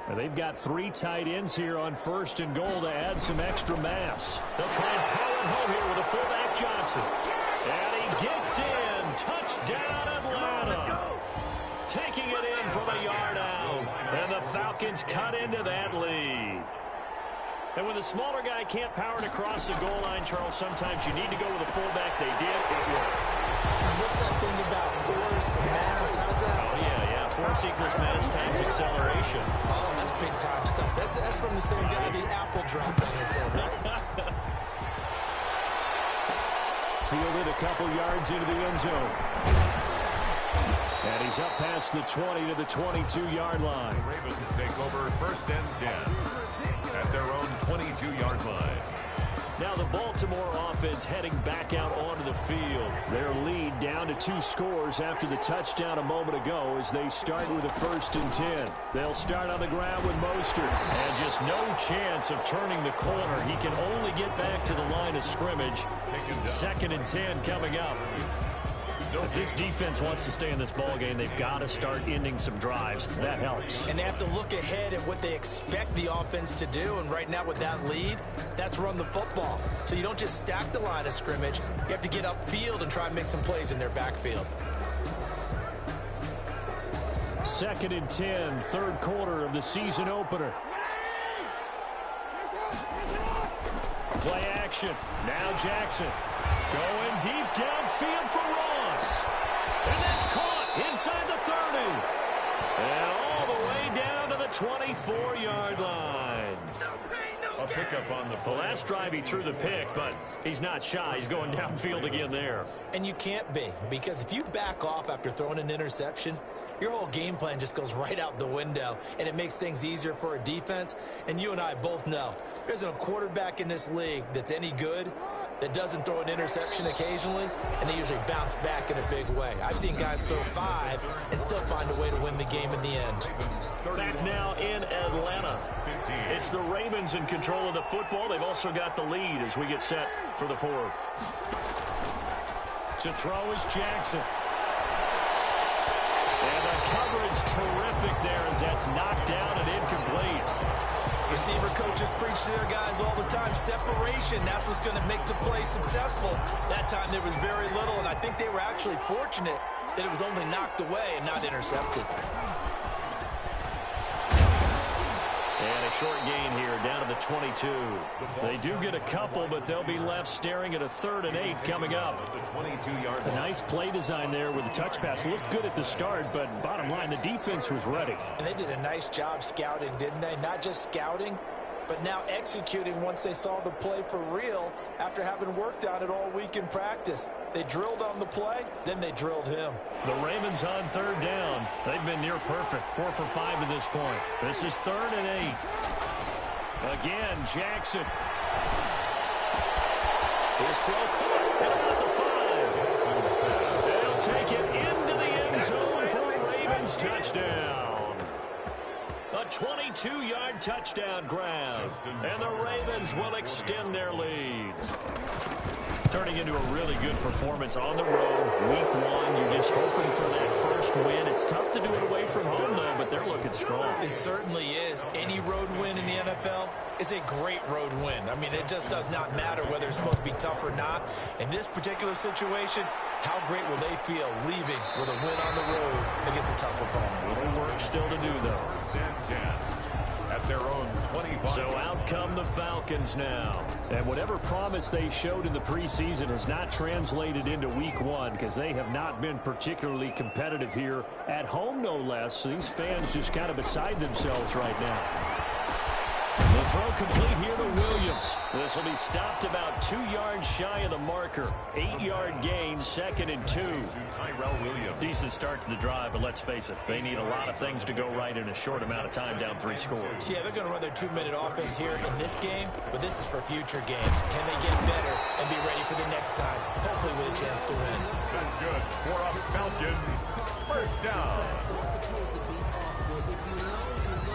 And they've got 3 tight ends here on 1st and goal to add some extra mass. They'll try and power it home here with a fullback Johnson. And he gets in. Touchdown, Atlanta. Taking it in from a yard out. And the Falcons cut into that lead. And when the smaller guy can't power it across the goal line, Charles, sometimes you need to go with a fullback. They did. It worked. What's that thing about force and mass? How's that? Oh, yeah. Force equals mass times acceleration. Oh, that's big-time stuff. That's from the same guy the apple dropped on his head, right? Fielded a couple yards into the end zone. And he's up past the 20 to the 22-yard line. The Ravens take over 1st and 10 at their own 22-yard line. Now the Baltimore offense heading back out onto the field. Their lead down to 2 scores after the touchdown a moment ago as they start with a 1st and 10. They'll start on the ground with Mostert. And just no chance of turning the corner. He can only get back to the line of scrimmage. 2nd and 10 coming up. If this defense wants to stay in this ballgame, they've got to start ending some drives. That helps. And they have to look ahead at what they expect the offense to do. And right now with that lead, that's run the football. So you don't just stack the line of scrimmage. You have to get upfield and try and make some plays in their backfield. 2nd and 10, 3rd quarter of the season opener. Play action. Now Jackson. Going deep downfield for Ross. And that's caught inside the 30. And all the way down to the 24-yard line. A pickup on the last drive he threw the pick, but he's not shy. He's going downfield again there. And you can't be, because if you back off after throwing an interception, your whole game plan just goes right out the window, and it makes things easier for a defense. And you and I both know there isn't a quarterback in this league that's any good that doesn't throw an interception occasionally, and they usually bounce back in a big way. I've seen guys throw 5 and still find a way to win the game in the end. Back now in Atlanta. It's the Ravens in control of the football. They've also got the lead as we get set for the 4th. To throw is Jackson. And the coverage terrific there as that's knocked down and incomplete. Receiver coaches preach to their guys all the time. Separation, that's what's going to make the play successful. That time there was very little, and I think they were actually fortunate that it was only knocked away and not intercepted. And a short gain here down to the 22. They do get a couple, but they'll be left staring at a 3rd and 8 coming up. A nice play design there with the touch pass. Looked good at the start, but bottom line, the defense was ready. And they did a nice job scouting, didn't they? Not just scouting, but now executing once they saw the play for real after having worked on it all week in practice. They drilled on the play, then they drilled him. The Ravens on 3rd down. They've been near perfect, 4 for 5 to this point. This is 3rd and 8. Again, Jackson. His throw caught at about the 5. They'll take it into the end zone for a Ravens touchdown. A 22-yard touchdown grab, and the Ravens will extend their lead. Turning into a really good performance on the road. Week 1, you're just hoping for that first win. It's tough to do it away from home, though, but they're looking strong. It certainly is. Any road win in the NFL is a great road win. I mean, it just does not matter whether it's supposed to be tough or not. In this particular situation, how great will they feel leaving with a win on the road against a tough opponent? A little work still to do, though. 1st and 10 at their own 25. So out come the Falcons now. And whatever promise they showed in the preseason has not translated into week 1 because they have not been particularly competitive here at home, no less. So these fans just kind of beside themselves right now. The throw complete here to Williams. This will be stopped about 2 yards shy of the marker. 8-yard gain, 2nd and 2. Tyrell Williams. Decent start to the drive, but let's face it, they need a lot of things to go right in a short amount of time down 3 scores. Yeah, they're going to run their 2-minute offense here in this game, but this is for future games. Can they get better and be ready for the next time, hopefully with a chance to win? That's good. 4 up Falcons. 1st down.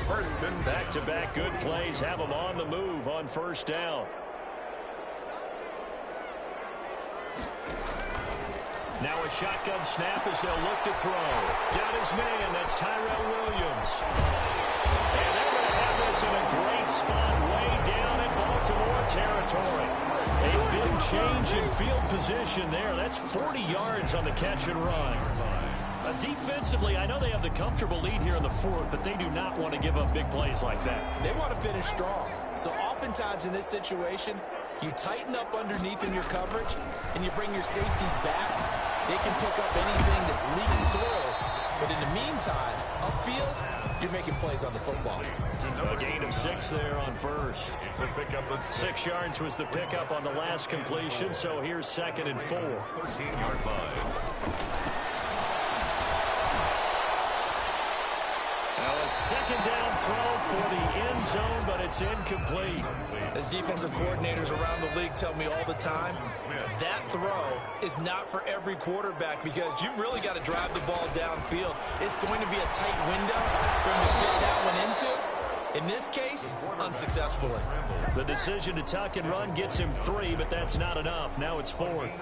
1st and back-to-back good plays have them on the move on 1st down. Now a shotgun snap as they'll look to throw. Got his man. That's Tyrell Williams. And they're going to this in a great spot way down in Baltimore territory. A big change in field position there. That's 40 yards on the catch and run. Defensively, I know they have the comfortable lead here in the fourth, but they do not want to give up big plays like that. They want to finish strong. So oftentimes in this situation, you tighten up underneath in your coverage, and you bring your safeties back. They can pick up anything that leaks through. But in the meantime, upfield, you're making plays on the football. A gain of 6 there on first. 6 yards was the pickup on the last completion, so here's 2nd and 4. 13-yard line. Now a 2nd down throw for the end zone, but it's incomplete. As defensive coordinators around the league tell me all the time, that throw is not for every quarterback because you've really got to drive the ball downfield. It's going to be a tight window for him to fit that one into. In this case, unsuccessfully. The decision to tuck and run gets him 3, but that's not enough. Now it's 4th.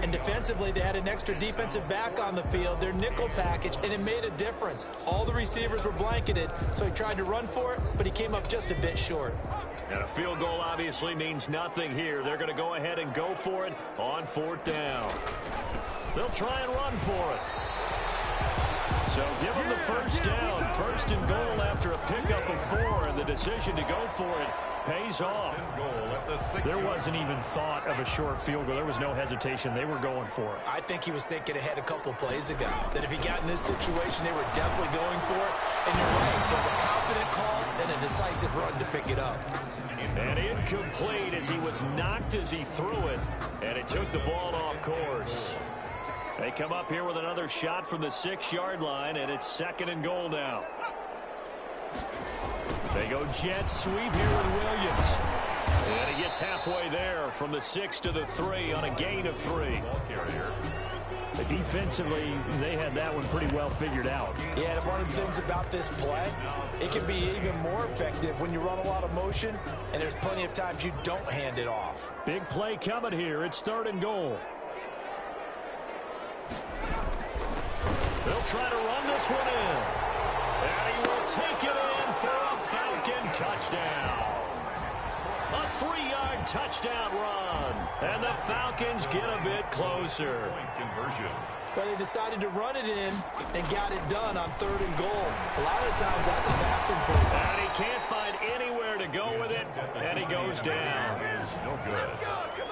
And defensively, they had an extra defensive back on the field, their nickel package, and it made a difference. All the receivers were blanketed, so he tried to run for it, but he came up just a bit short. And a field goal obviously means nothing here. They're going to go ahead and go for it on 4th down. They'll try and run for it. So give them the first down. 1st and goal after a pickup of 4, and the decision to go for it pays off. There wasn't even thought of a short field goal. There was no hesitation. They were going for it. I think he was thinking ahead a couple plays ago, that if he got in this situation, they were definitely going for it. And you're right, it was a confident call and a decisive run to pick it up. And incomplete as he was knocked as he threw it, and it took the ball off course. They come up here with another shot from the 6-yard line, and it's 2nd and goal now. They go jet sweep here with Williams. And he gets halfway there from the 6 to the 3 on a gain of 3. Defensively, they had that one pretty well figured out. Yeah, and one of the things about this play, it can be even more effective when you run a lot of motion, and there's plenty of times you don't hand it off. Big play coming here. It's 3rd and goal. They'll try to run this one in. And he will take it in for a Falcon touchdown. A 3-yard touchdown run. And the Falcons get a bit closer. Conversion. But they decided to run it in and got it done on 3rd and goal. A lot of times that's a passing play. And he can't find anywhere to go with it, and he goes down. Is no good.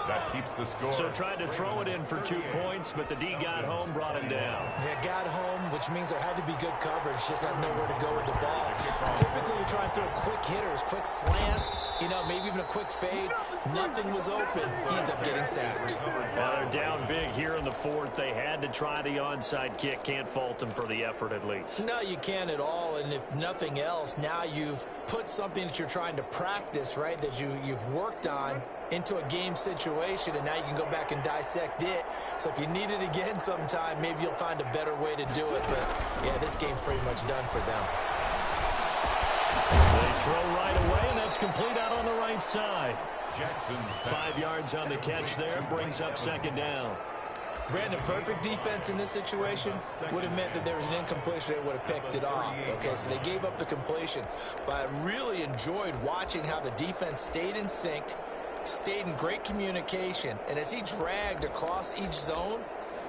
That keeps the score. So tried to throw it in for 2 points, but the D got home, brought him down. Yeah, got home, which means there had to be good coverage, just had nowhere to go with the ball. Typically, you're trying to throw quick hitters, quick slants, maybe even a quick fade. Nothing was open. He ends up getting sacked. Well, they're down big here in the 4th. They had to try the onside kick. Can't fault them for the effort, at least. No, you can't at all, and if nothing else, now you've put something that you're trying to practice, right, that you've worked on into a game situation, and now you can go back and dissect it. So if you need it again sometime, maybe you'll find a better way to do it. But, yeah, this game's pretty much done for them. They throw right away, and that's complete out on the right side. Jackson's 5 yards on the catch there, brings up 2nd down. Brandon, perfect defense in this situation would have meant that there was an incompletion. They would have picked it off. Okay, so they gave up the completion. But I really enjoyed watching how the defense stayed in sync, stayed in great communication. And as he dragged across each zone,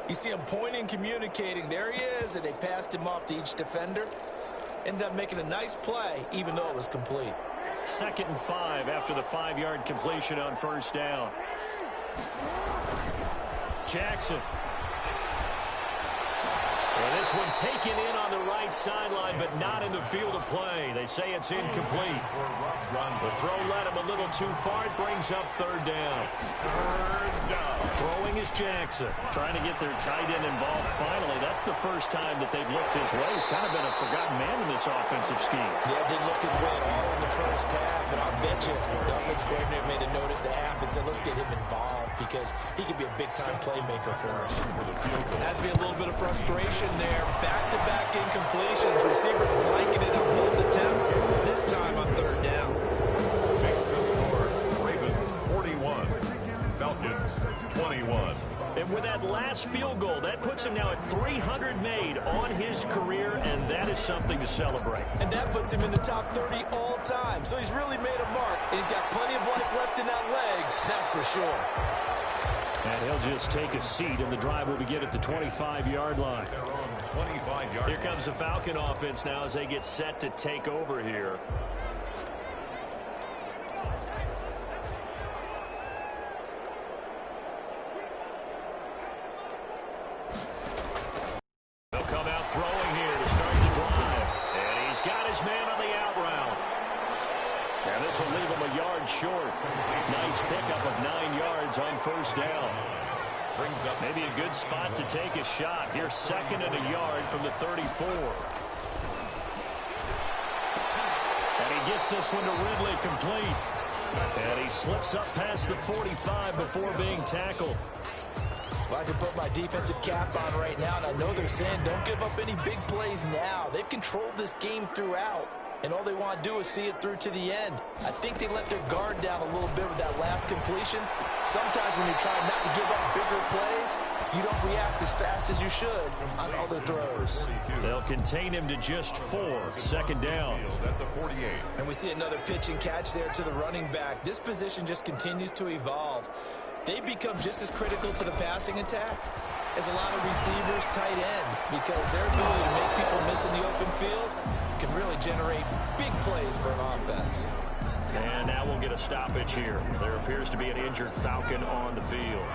you see him pointing, communicating. There he is, and they passed him off to each defender. Ended up making a nice play, even though it was complete. 2nd and 5 after the 5-yard completion on 1st down. Jackson. And this one taken in on the right sideline, but not in the field of play. They say it's incomplete. The throw led him a little too far. It brings up 3rd down. Throwing is Jackson. Trying to get their tight end involved finally. That's the first time that they've looked his way. He's kind of been a forgotten man in this offensive scheme. Yeah, didn't look his way at all in the first half. And I'll bet you the offensive coordinator made a note at the half and said, let's get him involved because he could be a big-time playmaker for us. Has to be a little bit of frustration there. Back-to-back incompletions. Receivers blanketed on both attempts. This time on 3rd down. Makes the score. Ravens 41. Falcons 21. And with that last field goal, that puts him now at 300 made on his career, and that is something to celebrate. And that puts him in the top 30 all time. So he's really made a mark, and he's got plenty of life left in that leg, that's for sure. And he'll just take a seat, and the drive will begin at the 25-yard line. They're on 25 yards. Here comes the Falcon offense now as they get set to take over here. They'll come out throwing here to start the drive. And he's got his man on the out route. And this will leave him a yard short. Nice pickup of 9 yards on first down. Brings up Maybe a good spot to take a shot. Here's 2nd and a yard from the 34. And he gets this one to Ridley complete. And he slips up past the 45 before being tackled. Well, I can put my defensive cap on right now, and I know they're saying don't give up any big plays now. They've controlled this game throughout, and all they want to do is see it through to the end. I think they let their guard down a little bit with that last completion. Sometimes when you're trying not to give up bigger plays, you don't react as fast as you should on other throws. They'll contain him to just 4. 2nd down. at the 48. And we see another pitch and catch there to the running back. This position just continues to evolve. They've become just as critical to the passing attack as a lot of receivers, tight ends, because their ability to make people miss in the open field can really generate big plays for an offense. And now we'll get a stoppage here. There appears to be an injured Falcon on the field.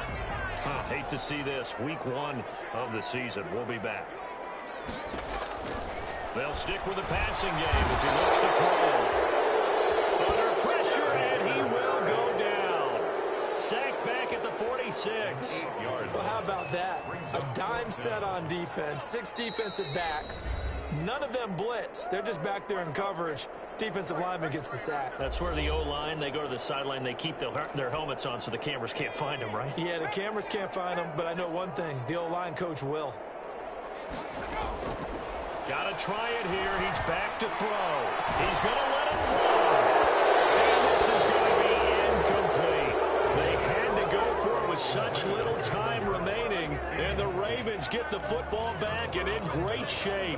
Hate to see this. Week 1 of the season. We'll be back. They'll stick with the passing game as he looks to throw. Under pressure, and he will go down. Sacked back at the 46. Well, how about that? A dime set on defense, 6 defensive backs. None of them blitz. They're just back there in coverage. Defensive lineman gets the sack. That's where the O-line, they go to the sideline, they keep their helmets on so the cameras can't find them, right? Yeah, the cameras can't find them, but I know one thing. The O-line coach will. Got to try it here. He's back to throw. He's going to let it fly. And this is going to be incomplete. They had to go for it with such little time remaining, and the Ravens get the football back and in great shape.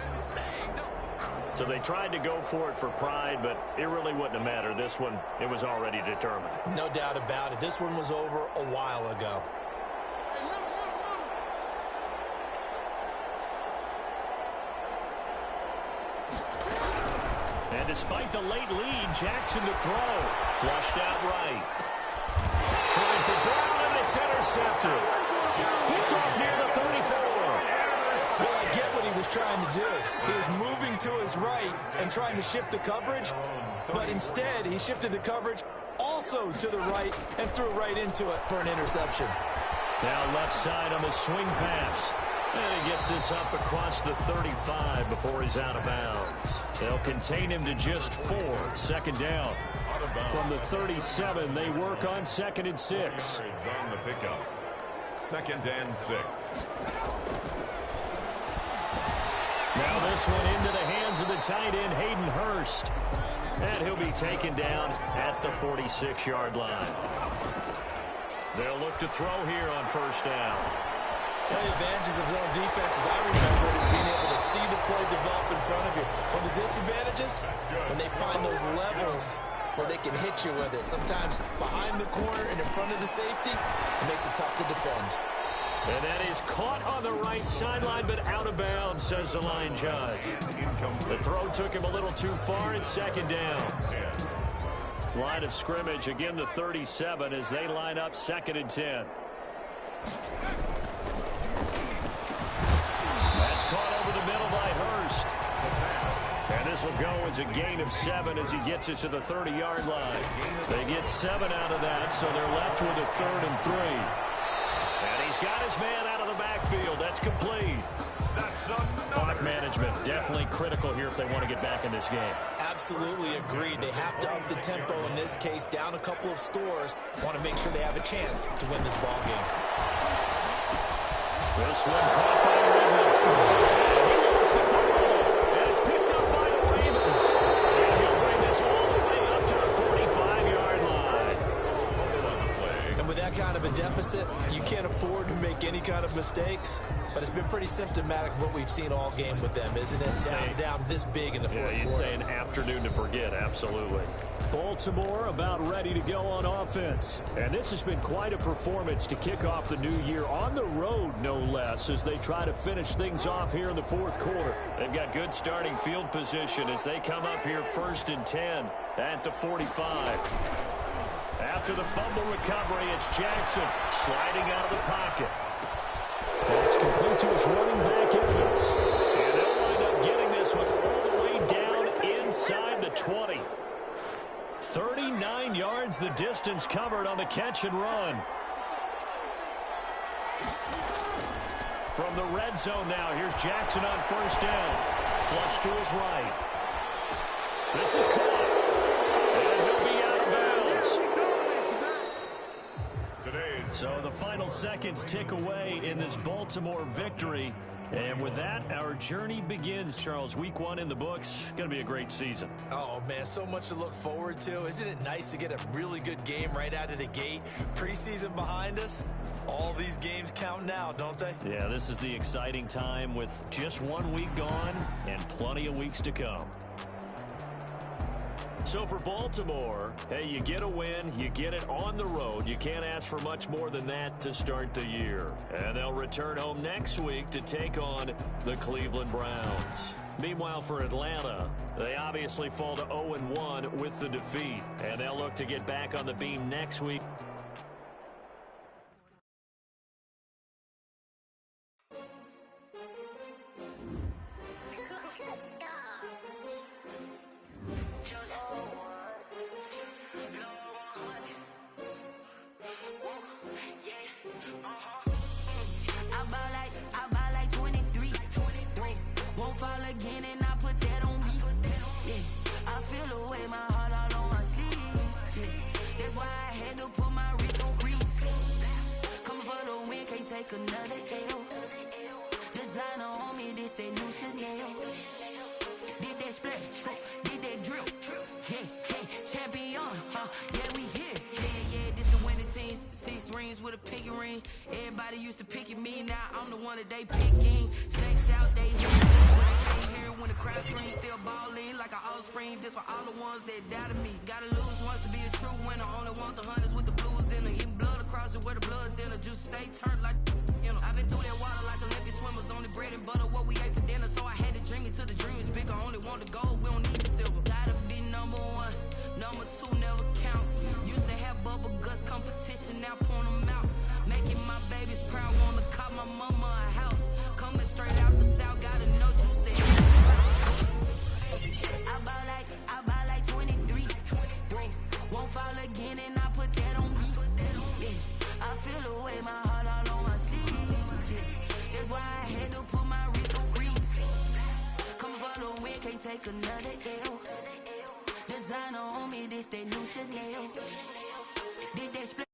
So they tried to go for it for pride, but it really wouldn't have mattered. This one, it was already determined. No doubt about it. This one was over a while ago. And despite the late lead, Jackson to throw. Flushed out right. Trying for Brown, and it's intercepted. Picked off near the 34. Well, I get what he was trying to do. He was moving to his right and trying to shift the coverage, but instead he shifted the coverage also to the right and threw right into it for an interception. Now left side on the swing pass. And he gets this up across the 35 before he's out of bounds. They'll contain him to just 4. 2nd down. From the 37, they work on 2nd and 6. On the pickup. 2nd and 6. Now this one into the hands of the tight end, Hayden Hurst. And he'll be taken down at the 46-yard line. They'll look to throw here on 1st down. One of the advantages of zone defense, as I remember, is being able to see the play develop in front of you. One of the disadvantages, when they find those levels where they can hit you with it. Sometimes behind the corner and in front of the safety, it makes it tough to defend. And that is caught on the right sideline, but out of bounds, says the line judge. The throw took him a little too far, and 2nd down. Line of scrimmage, again the 37 as they line up 2nd and 10. That's caught over the middle by Hurst. And this will go as a gain of 7 as he gets it to the 30-yard line. They get 7 out of that, so they're left with a 3rd and 3. And he's got his man out of the backfield. That's complete. Clock management definitely critical here if they want to get back in this game. Absolutely agreed. They have to up the tempo in this case, down a couple of scores. Want to make sure they have a chance to win this ball game. This one caught by Ridley. He wants the football, and it's picked up by the Ravens. And he'll bring this all the way up to the 45-yard line. And with that kind of of a deficit. You can't afford to make any kind of mistakes. But it's been pretty symptomatic of what we've seen all game with them, isn't it? Down this big in the fourth quarter. You'd say an afternoon to forget, absolutely. Baltimore about ready to go on offense. And this has been quite a performance to kick off the new year on the road, no less, as they try to finish things off here in the fourth quarter. They've got good starting field position as they come up here 1st and 10 at the 45. After the fumble recovery, it's Jackson sliding out of the pocket. That's complete to his running back Evans. And they'll wind up getting this one all the way down inside the 20. 39 yards the distance covered on the catch and run. From the red zone now, here's Jackson on 1st down. Flush to his right. This is caught. And he'll be out of bounds. So the final seconds tick away in this Baltimore victory. And with that, our journey begins, Charles. Week 1 in the books. Going to be a great season. Oh, man, so much to look forward to. Isn't it nice to get a really good game right out of the gate? Preseason behind us. All these games count now, don't they? Yeah, this is the exciting time with just 1 week gone and plenty of weeks to come. So for Baltimore, hey, you get a win, you get it on the road. You can't ask for much more than that to start the year. And they'll return home next week to take on the Cleveland Browns. Meanwhile, for Atlanta, they obviously fall to 0-1 with the defeat. And they'll look to get back on the beam next week. Another L. Designer on me, this that new Chanel. Did that splash, did that drill. Yeah, champion, yeah, we here. Yeah, this the winning team. 6 rings with a pinky ring. Everybody used to pick at me, now I'm the one that they picking. Snakes out, they hear but they can't hear when the crowd screams. Still balling like an offspring. This for all the ones that doubted me. Gotta lose once to be a true winner. Only want the hunters with the blues in it. Eating blood across it where the blood thinner. Juice stay turned like. I've been through that water like Olympic swimmers. Only bread and butter, what we ate for dinner. So I had to dream it till the dream is bigger. Only want the gold, we don't need the silver. Gotta be number 1, number 2 never count. Used to have bubble guts competition, now point them out. Making my babies proud, wanna call my mama a house. Coming straight out the south, gotta know juice to hit. I buy like 23. Won't fall again and I put that on me. Yeah, I feel the way my heart all on my sleeve. That's why I had to put my wrist on freeze. Coming for the win, can't take another L. Designer on me, this that new Chanel. Did that split.